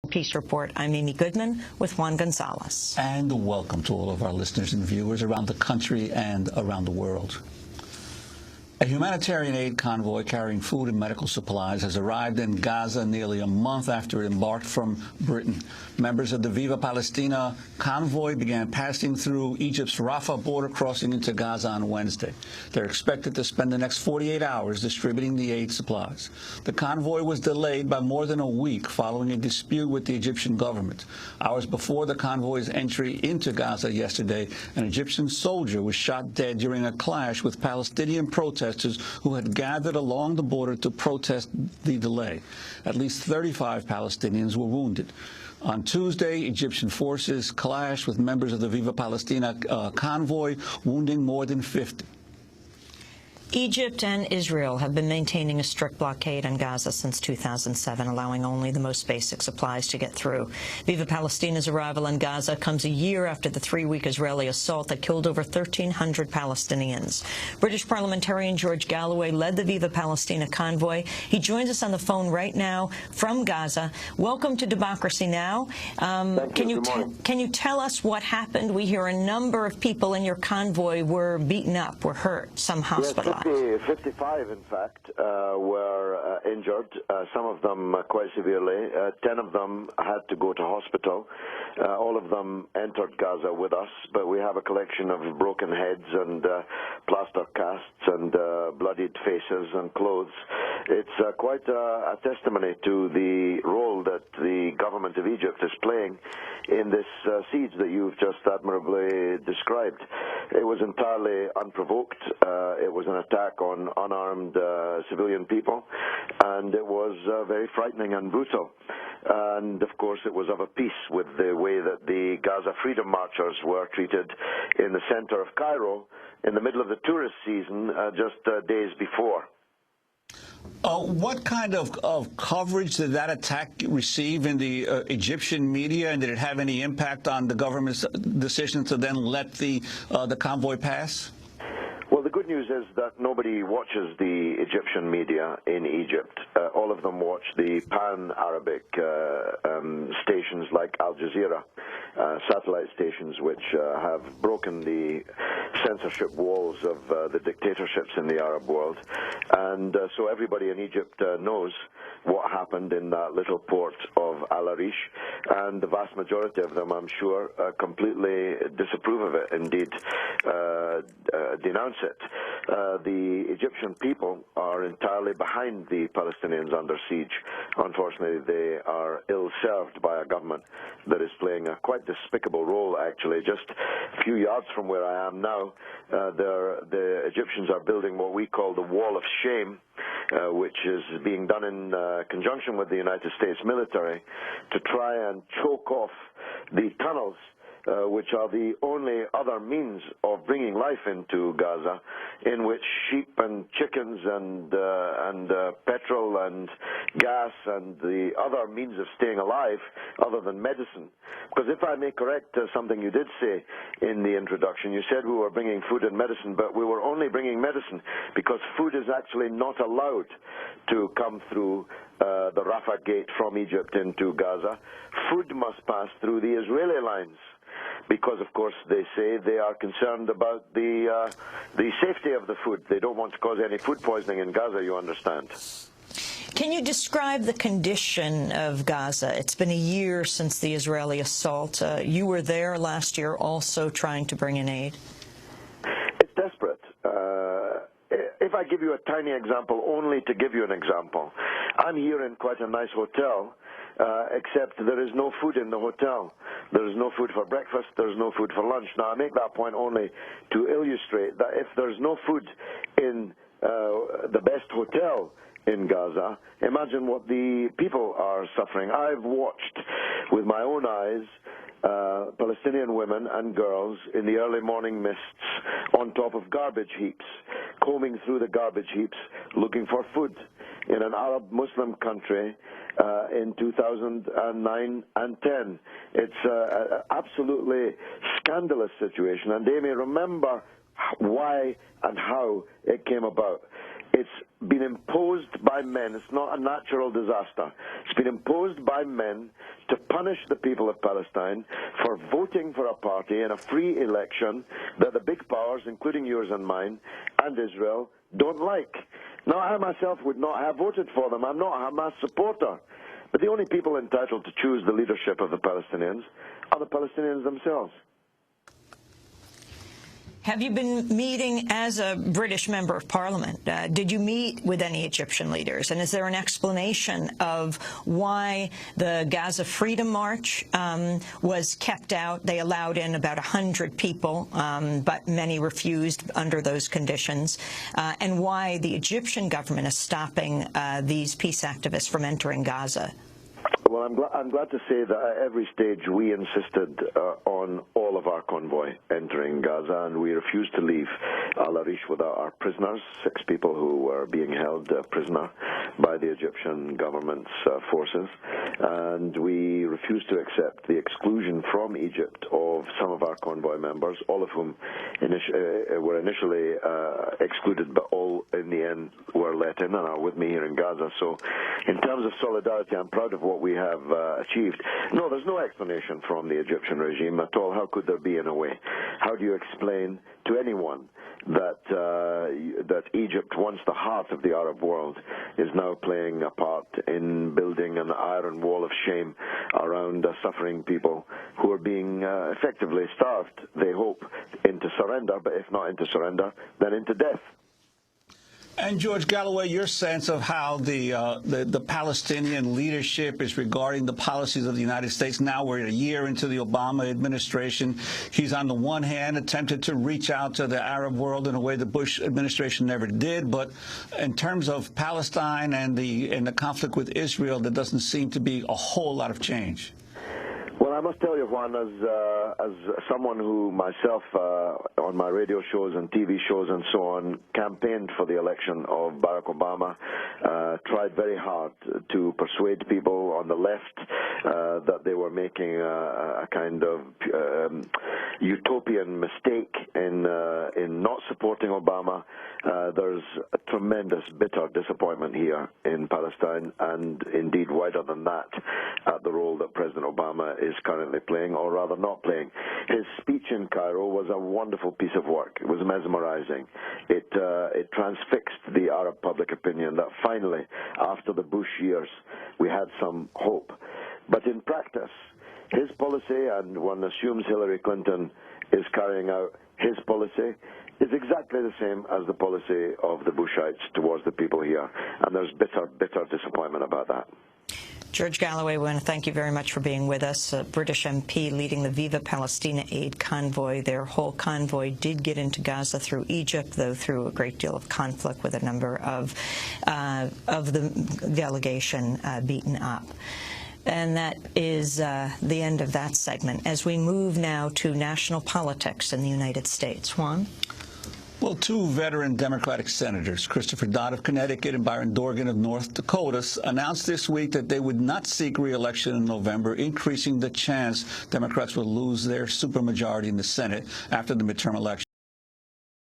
Peace Report. I'm Amy Goodman with Juan Gonzalez. And welcome to all of our listeners and viewers around the country and around the world. A humanitarian aid convoy carrying food and medical supplies has arrived in Gaza nearly a month after it embarked from Britain. Members of the Viva Palestina convoy began passing through Egypt's Rafah border crossing into Gaza on Wednesday. They're expected to spend the next 48 hours distributing the aid supplies. The convoy was delayed by more than a week following a dispute with the Egyptian government. Hours before the convoy's entry into Gaza yesterday, an Egyptian soldier was shot dead during a clash with Palestinian protesters who had gathered along the border to protest the delay. At least 35 Palestinians were wounded. On Tuesday, Egyptian forces clashed with members of the Viva Palestina convoy, wounding more than 50. Egypt and Israel have been maintaining a strict blockade on Gaza since 2007, allowing only the most basic supplies to get through. Viva Palestina's arrival in Gaza comes a year after the 3-week Israeli assault that killed over 1,300 Palestinians. British parliamentarian George Galloway led the Viva Palestina convoy. He joins us on the phone right now from Gaza. Welcome to Democracy Now! Can you tell us what happened? We hear a number of people in your convoy were beaten up, were hurt, some hospitalized. 55, in fact, were injured, some of them quite severely. 10 of them had to go to hospital. All of them entered Gaza with us, but we have a collection of broken heads and plaster casts and bloodied faces and clothes. It's quite a testimony to the role that the government of Egypt is playing in this siege that you've just admirably described. It was entirely unprovoked. It was an attack on unarmed civilian people, and it was very frightening and brutal. And, of course, it was of a piece with the way that the Gaza Freedom Marchers were treated in the center of Cairo in the middle of the tourist season just days before. What kind of coverage did that attack receive in the Egyptian media, and did it have any impact on the government's decision to then let the convoy pass? Well, the good news is that nobody watches the Egyptian media in Egypt. All of them watch the pan-Arabic stations like Al Jazeera, satellite stations which have broken the censorship walls of the dictatorships in the Arab world. And so everybody in Egypt knows what happened in that little port of Al Arish, and the vast majority of them, I'm sure, completely disapprove of it, indeed denounce it. The Egyptian people are entirely behind the Palestinians under siege. Unfortunately, they are ill-served by a government that is playing a quite despicable role, actually. Just a few yards from where I am now, the Egyptians are building what we call the Wall of Shame, which is being done in conjunction with the United States military to try and choke off the tunnels, which are the only other means of bringing life into Gaza, in which sheep and chickens and petrol and gas and the other means of staying alive other than medicine. Because if I may correct something you did say in the introduction, you said we were bringing food and medicine, but we were only bringing medicine because food is actually not allowed to come through the Rafah gate from Egypt into Gaza. Food must pass through the Israeli lines, because, of course, they say they are concerned about the safety of the food. They don't want to cause any food poisoning in Gaza, you understand. Can you describe the condition of Gaza? It's been a year since the Israeli assault. You were there last year also trying to bring in aid. It's desperate. If I give you a tiny example, only to give you an example, I'm here in quite a nice hotel, except there is no food in the hotel. There is no food for breakfast, there's no food for lunch. Now, I make that point only to illustrate that if there's no food in the best hotel in Gaza, imagine what the people are suffering. I've watched with my own eyes Palestinian women and girls in the early morning mists on top of garbage heaps, combing through the garbage heaps looking for food in an Arab Muslim country in 2009 and 10. It's an absolutely scandalous situation, and Amy, remember why and how it came about. It's been imposed by men. It's not a natural disaster. It's been imposed by men to punish the people of Palestine for voting for a party in a free election that the big powers, including yours and mine, and Israel, don't like. Now, I myself would not have voted for them. I'm not a Hamas supporter. But the only people entitled to choose the leadership of the Palestinians are the Palestinians themselves. Have you been meeting as a British member of Parliament? Did you meet with any Egyptian leaders? And is there an explanation of why the Gaza Freedom March was kept out? They allowed in about 100 people, but many refused under those conditions, and why the Egyptian government is stopping these peace activists from entering Gaza? Well, I'm glad to say that at every stage we insisted on all of our convoy entering Gaza, and we refused to leave Al-Arish without our prisoners, 6 people who were being held prisoner by the Egyptian government's forces. And we refused to accept the exclusion from Egypt of some of our convoy members, all of whom were initially excluded, but all in the end were let in and are with me here in Gaza. So in terms of solidarity, I'm proud of what we have achieved. No, there's no explanation from the Egyptian regime at all. How could there be, in a way? How do you explain to anyone that that Egypt, once the heart of the Arab world, is now playing a part in building an iron wall of shame around suffering people who are being effectively starved, they hope, into surrender, but if not into surrender, then into death. And George Galloway, your sense of how the Palestinian leadership is regarding the policies of the United States. Now we're a year into the Obama administration. He's on the one hand attempted to reach out to the Arab world in a way the Bush administration never did, but in terms of Palestine and the conflict with Israel, there doesn't seem to be a whole lot of change. Well, I must tell you, Juan, as someone who myself, on my radio shows and TV shows and so on, campaigned for the election of Barack Obama, tried very hard to persuade people on the left that they were making a kind of utopian mistake in not supporting Obama. There's a tremendous, bitter disappointment here in Palestine, and indeed wider than that, at the role that President Obama is currently playing, or rather not playing. His speech in Cairo was a wonderful piece of work. It was mesmerizing. It transfixed the Arab public opinion that finally, after the Bush years, we had some hope. But in practice, his policy, and one assumes Hillary Clinton is carrying out his policy, is exactly the same as the policy of the Bushites towards the people here. And there's bitter, bitter disappointment about that. George Galloway, we want to thank you very much for being with us. A British MP leading the Viva Palestina aid convoy. Their whole convoy did get into Gaza through Egypt, though through a great deal of conflict with a number of the delegation beaten up. And that is the end of that segment. As we move now to national politics in the United States. Juan? Well, 2 veteran Democratic senators, Christopher Dodd of Connecticut and Byron Dorgan of North Dakota, announced this week that they would not seek re-election in November, increasing the chance Democrats will lose their supermajority in the Senate after the midterm election.